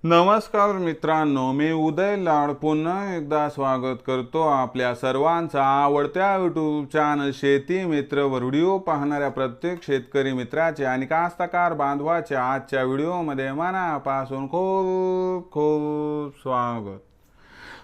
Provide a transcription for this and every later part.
नमस्कार मित्रांनो, मी उदय लाड पुन्हा एकदा स्वागत करतो आपल्या सर्वांचा आवडत्या यूट्यूब चॅनल शेती मित्र वर व्हिडिओ पाहणाऱ्या प्रत्येक शेतकरी मित्राचे आणि कास्तकार बांधवाचे आजच्या व्हिडिओमध्ये मनापासून खूप खूप स्वागत।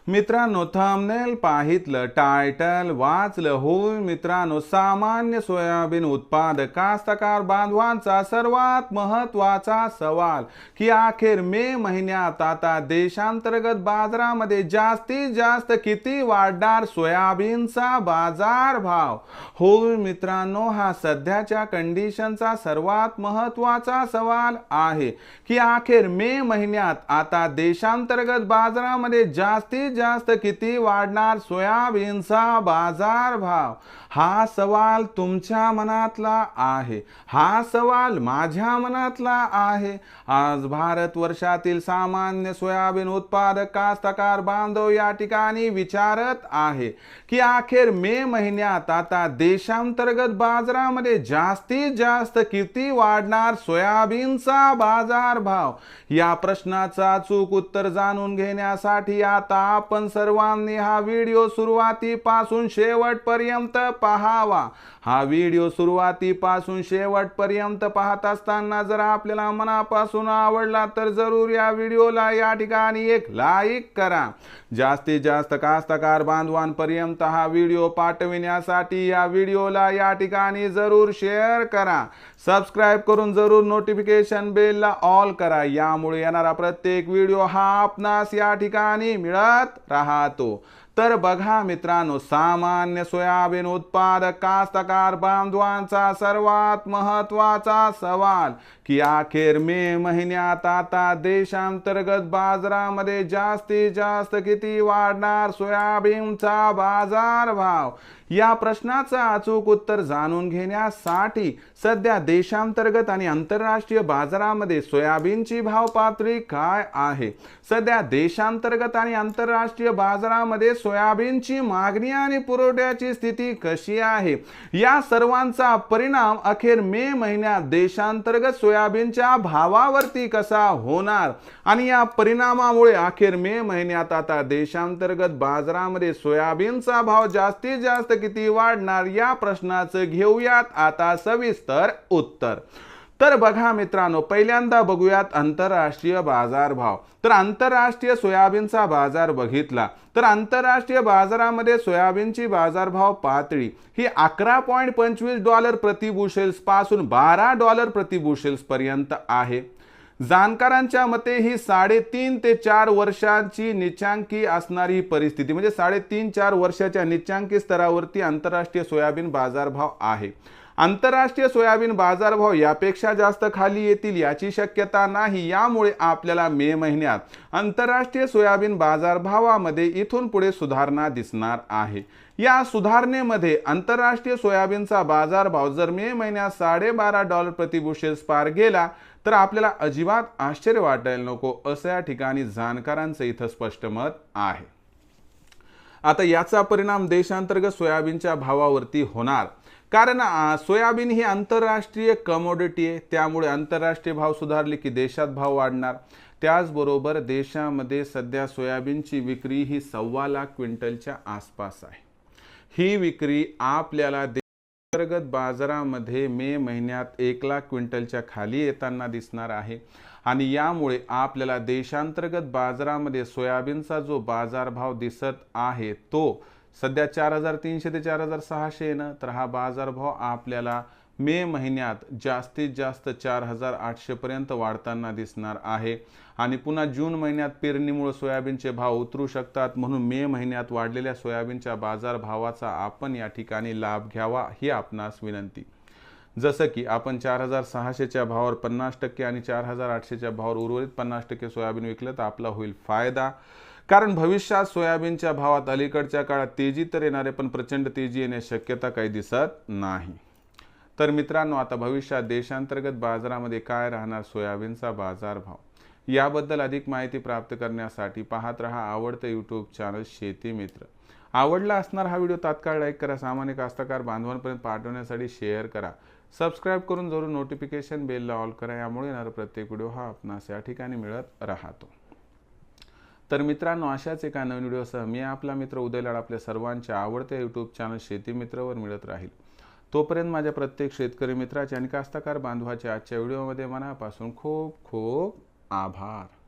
मित्रांनो, थंबनेल पाहितलं, टायटल वाचलं होय मित्रांनो, सामान्य सोयाबीन उत्पादक कास्तकार बांधवांचा सर्वात महत्त्वाचा सवाल की अखेर मे महिन्यात आता देशांतर्गत बाजारामध्ये जास्तीत जास्त किती वाढणार सोयाबीनचा बाजार भाव। होय मित्रांनो, हा सध्याच्या कंडिशनचा सर्वात महत्त्वाचा सवाल आहे की अखेर मे महिन्यात आता देशांतर्गत बाजारामध्ये जास्तीत जास्त किती वाढणार सोयाबीनचा बाजार भाव। हा सवाल तुमच्या मनातला आहे, हा सवाल माझ्या मनातला आहे। आज भारत वर्षातील सामान्य सोयाबीन उत्पादक कास्तकार बांधव या ठिकाणी विचारत आहे की अखेर मे महिन्यात आता देशांतर्गत बाजारामध्ये जास्तीत जास्त किती वाढणार सोयाबीनचा बाजार भाव। या प्रश्नाचं अचूक उत्तर जाणून घेण्यासाठी आता आपण सर्वांनी हा व्हिडिओ सुरुवातीपासून शेवटपर्यंत पाहावा। हा व्हिडिओ सुरुवातीपासून शेवटपर्यंत पाहत असताना जर आपल्याला मनापासून आवडला तर जरूर या व्हिडिओला या ठिकाणी एक लाईक करा। जास्तीत जास्त कास्तकार बांधवांपर्यंत हा व्हिडिओ पाठविण्यासाठी या व्हिडिओला या ठिकाणी जरूर शेअर करा। सबस्क्राइब करून जरूर नोटिफिकेशन बेलला ऑल करा, यामुळे येणारा प्रत्येक व्हिडिओ हा आपणास या ठिकाणी मिळत राहतो। तर बघा मित्रांनो, सामान्य सोयाबीन उत्पादक कास्तकार बांधवांचा सर्वात महत्त्वाचा सवाल की अखेर मे महिन्यात आता देशांतर्गत बाजारामध्ये जास्तीत जास्त किती वाढणार सोयाबीनचा बाजार भाव। या प्रश्नाचं अचूक उत्तर जाणून घेण्यासाठी सध्या देशांतर्गत आणि आंतरराष्ट्रीय बाजारामध्ये सोयाबीनची भाव पातळी काय आहे, सध्या देशांतर्गत आणि आंतरराष्ट्रीय बाजारामध्ये सोयाबीनची मागणी आणि पुरवठ्याची स्थिती कशी आहे, या सर्वांचा परिणाम अखेर मे महिन्यात देशांतर्गत सोयाबीनच्या भावावरती कसा होणार आणि या परिणामामुळे अखेर मे महिन्यात आता देशांतर्गत बाजारामध्ये सोयाबीनचा भाव जास्तीत जास्त किती वाढणार, या प्रश्नाचं घेऊयात आता सविस्तर उत्तर। तर बघा मित्रांनो, पहिल्यांदा बघूयात आंतरराष्ट्रीय बाजार भाव। तर आंतरराष्ट्रीय सोयाबीनचा बाजार बघितला तर आंतरराष्ट्रीय बाजारामध्ये सोयाबीनची बाजारभाव पातळी ही $11.25 प्रति बुशेल्स पासून $12 प्रति बुशेल्स पर्यंत आहे। जाणकारांच्या मते ही 3.5 ते 4 वर्षांची निचांकी असणारी परिस्थिती, म्हणजे 3.5-4 वर्षाच्या निचांकी स्तरावरती आंतरराष्ट्रीय सोयाबीन बाजारभाव आहे। आंतरराष्ट्रीय सोयाबीन बाजारभाव यापेक्षा जास्त खाली येतील याची शक्यता नाही, यामुळे आपल्याला मे महिन्यात आंतरराष्ट्रीय सोयाबीन बाजारभावामध्ये इथून पुढे सुधारणा दिसणार आहे। या सुधारणेमध्ये आंतरराष्ट्रीय सोयाबीनचा बाजारभाव जर मे महिन्यात $12.5 प्रति बुशेल्स पार गेला तर आपल्याला अजिबात आश्चर्य वाटायला नको, असं या ठिकाणी जाणकारांचं इथं स्पष्ट मत आहे। आता याचा परिणाम देशांतर्गत सोयाबीनच्या भावावरती होणार, कारण सोयाबीन ही आंतरराष्ट्रीय कमोडिटी आहे, त्यामुळे आंतरराष्ट्रीय भाव सुधारले की देशात भाव वाढणार। त्याचबरोबर देशामध्ये सध्या सोयाबीनची विक्री ही 1.25 लाख क्विंटलच्या आसपास आहे। ही विक्री आपल्याला अंतर्गत बाजारामध्ये मे महिन्यात 1 लाख क्विंटलच्या खाली येताना दिसणार आहे आणि यामुळे आपल्याला देशांतर्गत बाजारामध्ये सोयाबीनचा जो बाजारभाव दिसत आहे तो सध्या 4,300 ते 4,600 ना, तर हा बाजारभाव आपल्याला मे महिन्यात जास्तीत जास्त 4,800 पर्यंत वाढताना दिसणार आहे आणि पुन्हा जून महिन्यात पेरणीमुळे सोयाबीनचे भाव उतरू शकतात, म्हणून मे महिन्यात वाढलेल्या सोयाबीनच्या बाजारभावाचा आपण या ठिकाणी लाभ घ्यावा ही आपणास विनंती। जसं की आपण 4,600च्या भावावर 50% आणि 4,800च्या भावावर उर्वरित 50% सोयाबीन विकलं तर आपला होईल फायदा, कारण भविष्यात सोयाबीनच्या भावात अलीकडच्या काळात तेजी तर येणारे पण प्रचंड तेजी येण्याची शक्यता काही दिसत नाही। तर मित्रांनो, आता भविष्यात देशांतर्गत बाजारामध्ये काय राहणार सोयाबीनचा बाजारभाव, याबद्दल अधिक माहिती प्राप्त करण्यासाठी पाहत रहा आवडतं यूट्यूब चॅनल शेती मित्र। आवडला असणार हा व्हिडिओ तात्काळ लाईक करा, सामान्य कास्तकार बांधवांपर्यंत पाठवण्यासाठी शेअर करा, सबस्क्राइब करून जरूर नोटिफिकेशन बेलला ऑल करा, यामुळे येणारा प्रत्येक व्हिडिओ हा आपणास या ठिकाणी मिळत राहतो। तर मित्रांनो, अशाच एका नवीन व्हिडिओसह मी आपला मित्र उदय लाड आपल्या सर्वांच्या आवडत्या यूट्यूब चॅनल शेती मित्रवर मिळत राहील. तोपर्यंत माझ्या प्रत्येक शेतकरी मित्राचे आणि कास्तकार बांधवाचे आजच्या व्हिडिओमध्ये मनापासून खूप खूप आभार.